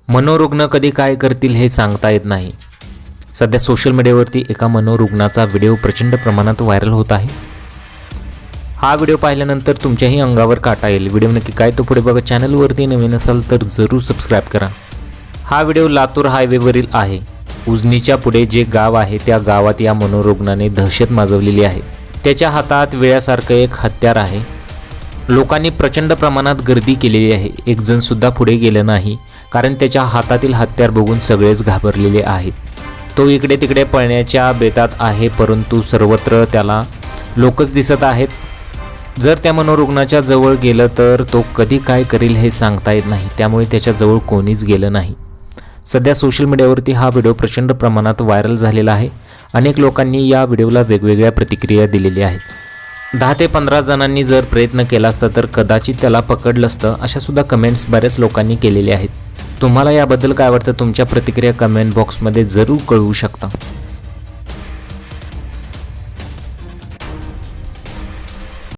मनोरुग्ण कधी काय करतील हे सांगता येत नाही। सध्या सोशल मीडियावरती एका मनोरुग्णाचा व्हिडिओ प्रचंड प्रमाणात व्हायरल होत आहे। हा व्हिडिओ पाहिल्यानंतर तुमच्याही अंगावर काटा येईल। व्हिडिओ नक्की काय तो पुढे बघा। चॅनलवरती नवीन असाल तर जरूर सबस्क्राइब करा। हा व्हिडिओ लातूर हायवेवरील आहे। उजनीच्या पुढे जे गाव आहे त्या गावात या मनोरुग्णाने दहशत माजवलेली आहे। त्याच्या हातात वेळासारखं एक हत्यार आहे। लोकांनी प्रचंड प्रमाणात गर्दी केलेली आहे। एक जण सुद्धा पुढे गेलं नाही, कारण त्याच्या हातातील हत्यार बघून सगळेच घाबरलेले आहेत। तो इकडे तिकडे पळण्याच्या बेतात आहे, परंतु सर्वत्र त्याला लोकच दिसत आहेत। जर त्या मनोरुग्णाच्या जवळ गेलं तर तो कधी काय करेल हे सांगता येत नाही, त्यामुळे त्याच्या जवळ कोणीच गेलं नाही। सध्या सोशल मीडियावरती हा व्हिडिओ प्रचंड प्रमाणात व्हायरल झालेला आहे। अनेक लोकांनी या व्हिडिओला वेगवेगळ्या प्रतिक्रिया दिलेल्या आहेत। 10 ते 15 जणांनी जर प्रयत्न केला असता तर कदाचित त्याला पकडलं असतं, अशा सुद्धा कमेंट्स बऱ्याच लोकांनी केलेल्या आहेत। तुम्हाला याबद्दल काय वाटतं? तुमच्या प्रतिक्रिया कमेंट बॉक्समध्ये जरूर कळवू शकता।